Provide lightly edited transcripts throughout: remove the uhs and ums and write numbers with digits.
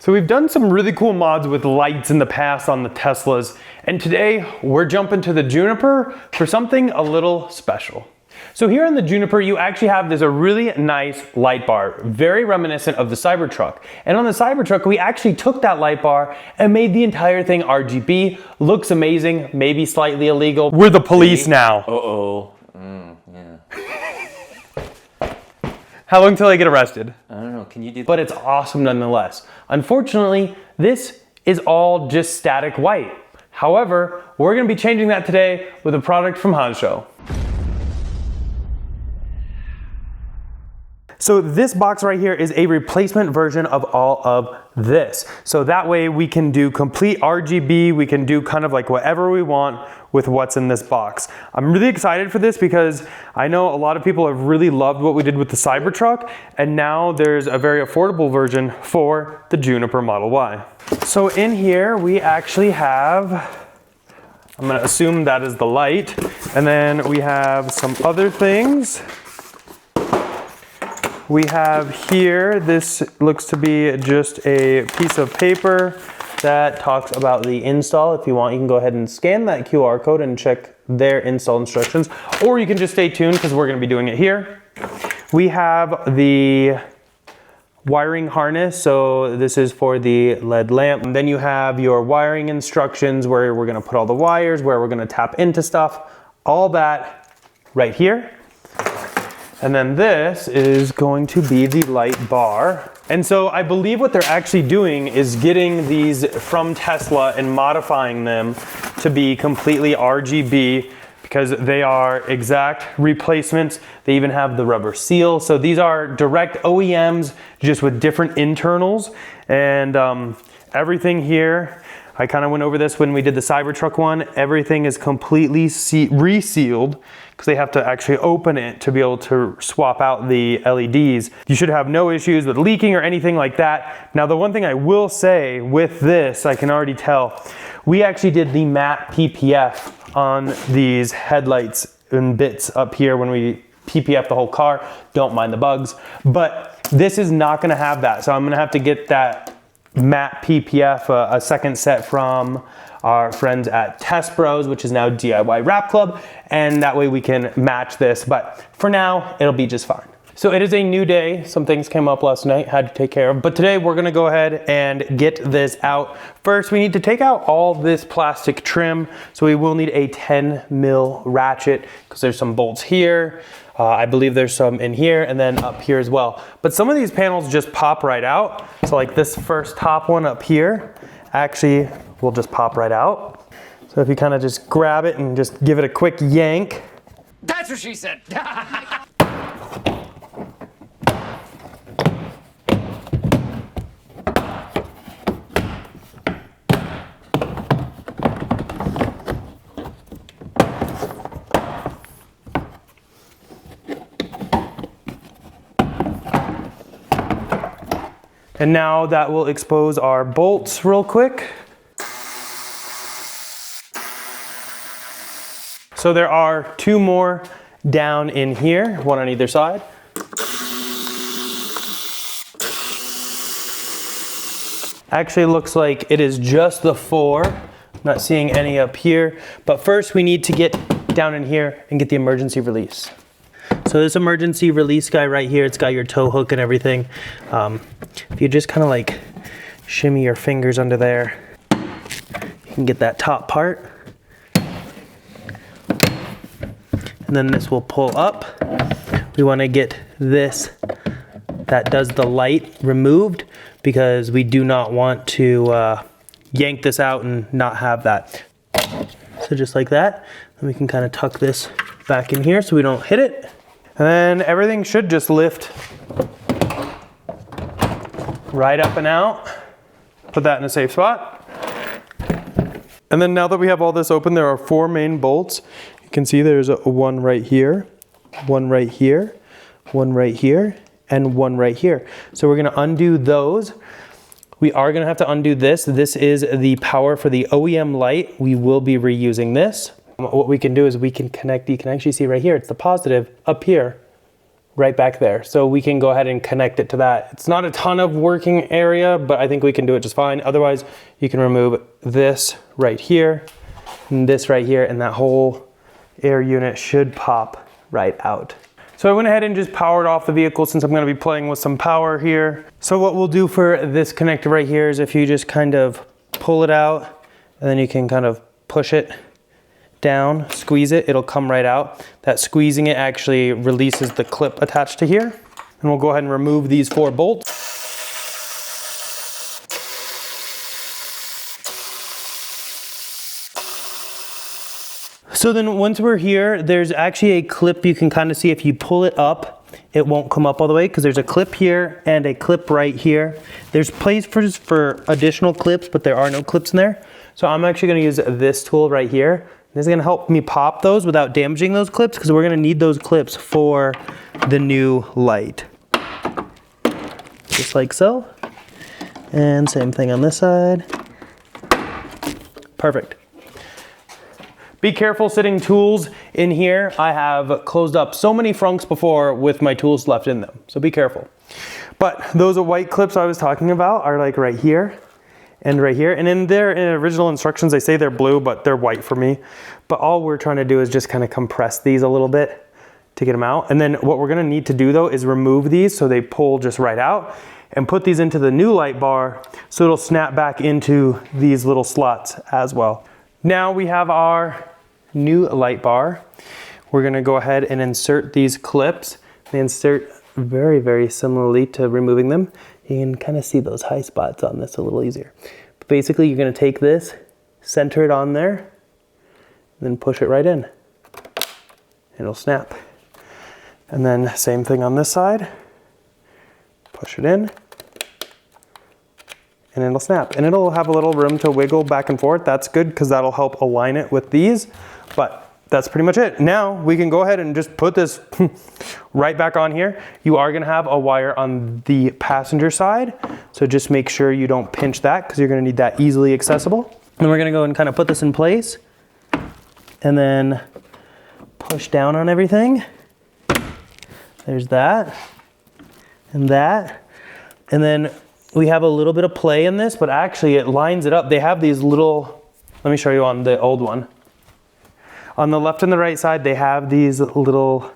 So we've done some really cool mods with lights in the past on the Teslas, and today we're jumping to the Juniper for something a little special. So here on the Juniper, you actually have this a really nice light bar, very reminiscent of the Cybertruck. And on the Cybertruck, we actually took that light bar and made the entire thing RGB. Looks amazing, maybe slightly illegal. We're the police now. Uh-oh. Yeah. How long till I get arrested? I don't know, can you do that? But it's awesome nonetheless. Unfortunately, this is all just static white. However, we're gonna be changing that today with a product from Hancho. So this box right here is a replacement version of all of this. So that way we can do complete RGB, we can do kind of like whatever we want with what's in this box. I'm really excited for this because I know a lot of people have really loved what we did with the Cybertruck, and now there's a very affordable version for the Juniper Model Y. So in here we actually have, I'm gonna assume that is the light, and then we have some other things. We have here, this looks to be just a piece of paper that talks about the install. If you want, you can go ahead and scan that QR code and check their install instructions, or you can just stay tuned because we're gonna be doing it here. We have the wiring harness, so this is for the LED lamp. And then you have your wiring instructions where we're gonna put all the wires, where we're gonna tap into stuff, all that right here. And then this is going to be the light bar. And so I believe what they're actually doing is getting these from Tesla and modifying them to be completely RGB because they are exact replacements. They even have the rubber seal. So these are direct OEMs just with different internals. And everything here, I kind of went over this when we did the Cybertruck one. Everything is completely resealed because they have to actually open it to be able to swap out the LEDs. You should have no issues with leaking or anything like that. Now, the one thing I will say with this, I can already tell, we actually did the matte PPF on these headlights and bits up here when we PPF the whole car. Don't mind the bugs, but this is not gonna have that. So I'm gonna have to get that matte PPF, a second set from our friends at Test Bros, which is now DIY Wrap Club, and that way we can match this, but for now, it'll be just fine. So it is a new day. Some things came up last night, had to take care of, but today we're gonna go ahead and get this out. First, we need to take out all this plastic trim, so we will need a 10 mil ratchet, because there's some bolts here, I believe there's some in here and then up here as well. But some of these panels just pop right out. So like this first top one up here, actually will just pop right out. So if you kind of just grab it and just give it a quick yank. That's what she said. And now that will expose our bolts real quick. So there are two more down in here, one on either side. Actually looks like it is just the four. I'm not seeing any up here. But first we need to get down in here and get the emergency release. So this emergency release guy right here, it's got your tow hook and everything. If you just kind of like shimmy your fingers under there, you can get that top part. And then this will pull up. We want to get this that does the light removed because we do not want to yank this out and not have that. So just like that, then we can kind of tuck this back in here so we don't hit it. And then everything should just lift right up and out. Put that in a safe spot. And then now that we have all this open, there are four main bolts. You can see there's one right here, one right here, one right here, and one right here. So we're gonna undo those. We are gonna have to undo this. This is the power for the OEM light. We will be reusing this. What we can do is we can connect, you can actually see right here, it's the positive up here right back there. So we can go ahead and connect it to that. It's not a ton of working area, but I think we can do it just fine. Otherwise, you can remove this right here and this right here, and that whole air unit should pop right out. So I went ahead and just powered off the vehicle since I'm gonna be playing with some power here. So what we'll do for this connector right here is if you just kind of pull it out, and then you can kind of push it down, squeeze it, it'll come right out. That squeezing it actually releases the clip attached to here. And we'll go ahead and remove these 4 bolts. So then once we're here, there's actually a clip you can kind of see. If you pull it up, it won't come up all the way because there's a clip here and a clip right here. There's place for additional clips, but there are no clips in there. So I'm actually gonna use this tool right here. This is gonna help me pop those without damaging those clips because we're gonna need those clips for the new light. Just like so. And same thing on this side. Perfect. Be careful sitting tools in here. I have closed up so many frunks before with my tools left in them, so be careful. But those white clips I was talking about are like right here and right here. And in their original instructions, they say they're blue, but they're white for me. But all we're trying to do is just kind of compress these a little bit to get them out. And then what we're gonna need to do though is remove these so they pull just right out and put these into the new LightBar so it'll snap back into these little slots as well. Now we have our new LightBar. We're gonna go ahead and insert these clips. They insert very, very similarly to removing them. You can kind of see those high spots on this a little easier. But basically, you're gonna take this, center it on there, and then push it right in. It'll snap. And then same thing on this side. Push it in, and it'll snap. And it'll have a little room to wiggle back and forth. That's good because that'll help align it with these. But that's pretty much it. Now we can go ahead and just put this right back on here. You are gonna have a wire on the passenger side. So just make sure you don't pinch that because you're gonna need that easily accessible. And we're gonna go and kind of put this in place and then push down on everything. There's that and that. And then we have a little bit of play in this, but actually it lines it up. They have these little, let me show you on the old one. On the left and the right side, they have these little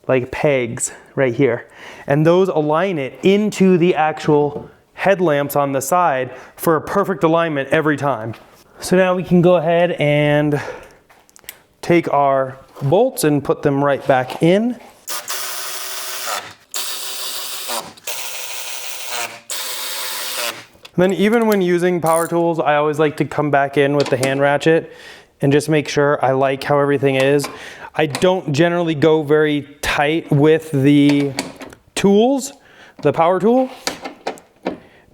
like pegs right here. And those align it into the actual headlamps on the side for a perfect alignment every time. So now we can go ahead and take our bolts and put them right back in. And then even when using power tools, I always like to come back in with the hand ratchet and just make sure I like how everything is. I don't generally go very tight with the tools, the power tool,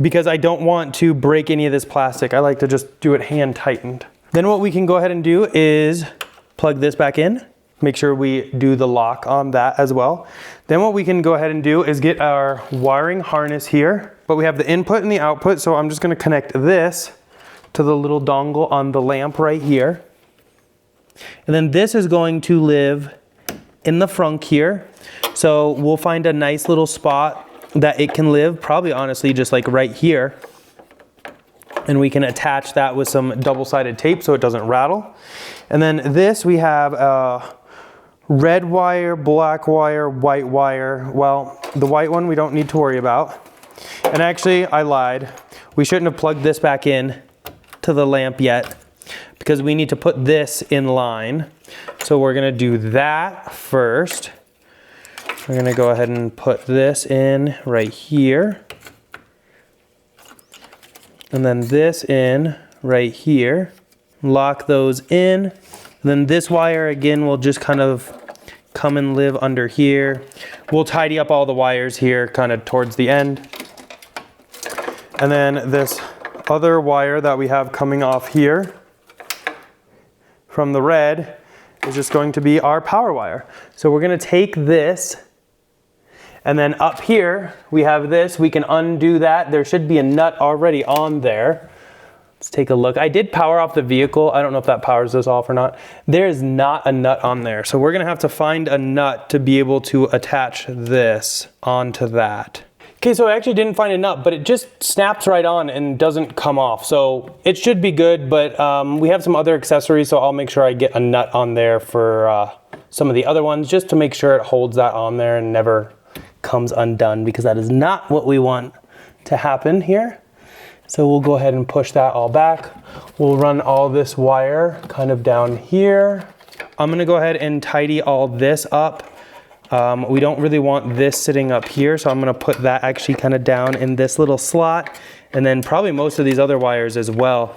because I don't want to break any of this plastic. I like to just do it hand tightened. Then what we can go ahead and do is plug this back in. Make sure we do the lock on that as well. Then what we can go ahead and do is get our wiring harness here, but we have the input and the output. So I'm just gonna connect this to the little dongle on the lamp right here. And then this is going to live in the frunk here. So we'll find a nice little spot that it can live, probably honestly just like right here. And we can attach that with some double-sided tape so it doesn't rattle. And then this, we have a red wire, black wire, white wire. Well, the white one we don't need to worry about. And actually, I lied. We shouldn't have plugged this back in to the lamp yet because we need to put this in line. So we're gonna do that first. We're gonna go ahead and put this in right here. And then this in right here. Lock those in. And then this wire again will just kind of come and live under here. We'll tidy up all the wires here kind of towards the end. And then this other wire that we have coming off here from the red is just going to be our power wire. So we're gonna take this, and then up here we have this. We can undo that. There should be a nut already on there. Let's take a look. I did power off the vehicle. I don't know if that powers this off or not. There is not a nut on there. So we're gonna have to find a nut to be able to attach this onto that. Okay, so I actually didn't find a nut, but it just snaps right on and doesn't come off. So it should be good, but we have some other accessories, so I'll make sure I get a nut on there for some of the other ones, just to make sure it holds that on there and never comes undone, because that is not what we want to happen here. So we'll go ahead and push that all back. We'll run all this wire kind of down here. I'm gonna go ahead and tidy all this up. We don't really want this sitting up here, so I'm gonna put that actually kind of down in this little slot, and then probably most of these other wires as well.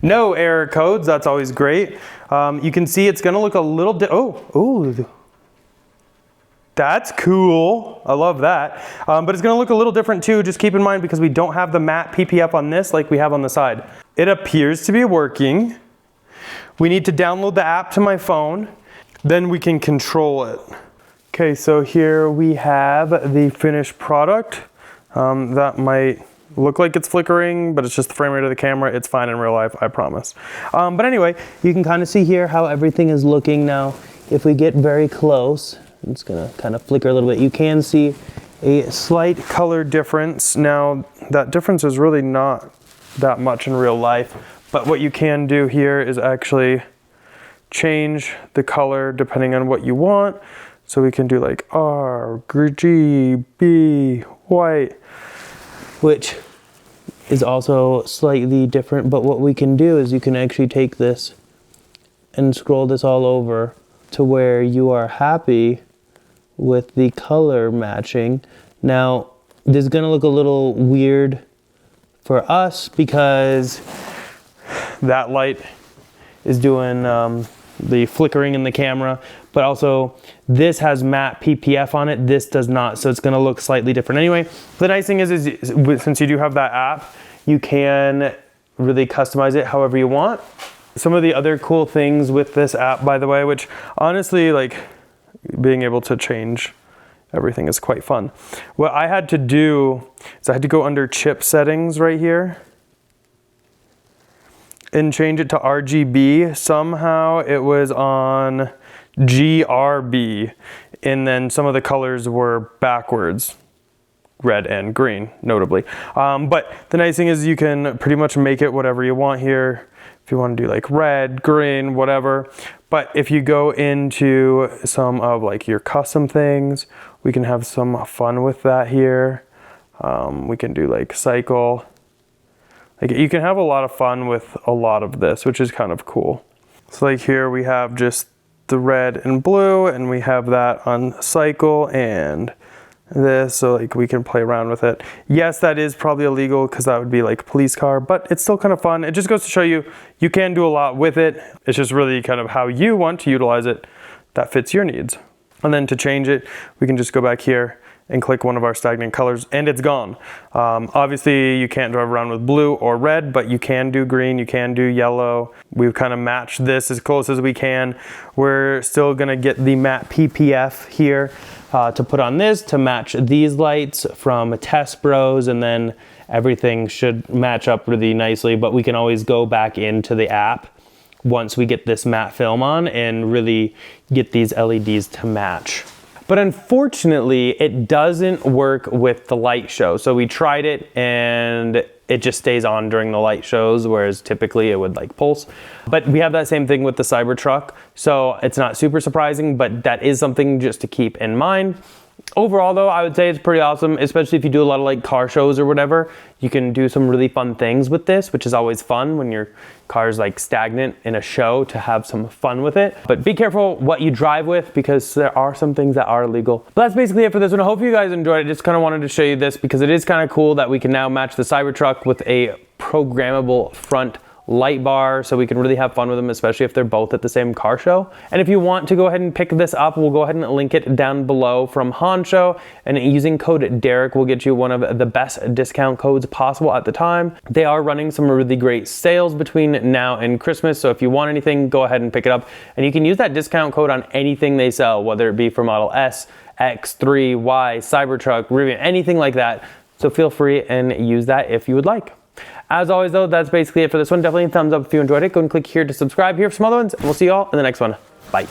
No error codes, that's always great. You can see it's gonna look a little ooh. That's cool, I love that. But it's gonna look a little different too, just keep in mind, because we don't have the matte PPF on this like we have on the side. It appears to be working. We need to download the app to my phone, then we can control it. Okay, so here we have the finished product. That might look like it's flickering, but it's just the frame rate of the camera. It's fine in real life, I promise. But anyway, you can kind of see here how everything is looking now. If we get very close, it's gonna kind of flicker a little bit. You can see a slight color difference. Now, that difference is really not that much in real life, but what you can do here is actually change the color depending on what you want. So we can do like RGB white, which is also slightly different, but what we can do is you can actually take this and scroll this all over to where you are happy with the color matching. Now, this is gonna look a little weird for us because that light is doing the flickering in the camera, but also this has matte PPF on it, this does not, so it's gonna look slightly different anyway. The nice thing is since you do have that app, you can really customize it however you want. Some of the other cool things with this app, by the way, which honestly, like, being able to change everything is quite fun. What I had to do is I had to go under chip settings right here and change it to RGB. Somehow it was on GRB, and then some of the colors were backwards, red and green, notably. But the nice thing is you can pretty much make it whatever you want here. If you want to do like red, green, whatever. But if you go into some of like your custom things, we can have some fun with that here. We can do like cycle. Like, you can have a lot of fun with a lot of this, which is kind of cool. So like here we have just the red and blue, and we have that on cycle and this, so like we can play around with it. Yes, that is probably illegal because that would be like a police car, but it's still kind of fun. It just goes to show you, you can do a lot with it. It's just really kind of how you want to utilize it that fits your needs. And then to change it, we can just go back here and click one of our stagnant colors and it's gone. Obviously you can't drive around with blue or red, but you can do green, you can do yellow. We've kind of matched this as close as we can. We're still gonna get the matte PPF here to put on this to match these lights from Test Bros, and then everything should match up really nicely, but we can always go back into the app once we get this matte film on and really get these LEDs to match. But unfortunately, it doesn't work with the light show. So we tried it and it just stays on during the light shows, whereas typically it would like pulse. But we have that same thing with the Cybertruck. So it's not super surprising, but that is something just to keep in mind. Overall though, I would say it's pretty awesome, especially if you do a lot of like car shows or whatever. You can do some really fun things with this, which is always fun when your car's like stagnant in a show, to have some fun with it. But be careful what you drive with, because there are some things that are illegal. But that's basically it for this one. I hope you guys enjoyed it. Just kind of wanted to show you this because it is kind of cool that we can now match the Cybertruck with a programmable front light bar, so we can really have fun with them, especially if they're both at the same car show. And if you want to go ahead and pick this up, we'll go ahead and link it down below from Honcho, and using code Derek will get you one of the best discount codes possible at the time. They are running some really great sales between now and Christmas, so if you want anything, go ahead and pick it up, and you can use that discount code on anything they sell, whether it be for Model S, X3, Y, Cybertruck, Rivian, anything like that. So feel free and use that if you would like. As always though, that's basically it for this one. Definitely a thumbs up if you enjoyed it. Go and click here to subscribe here for some other ones, and we'll see you all in the next one. Bye.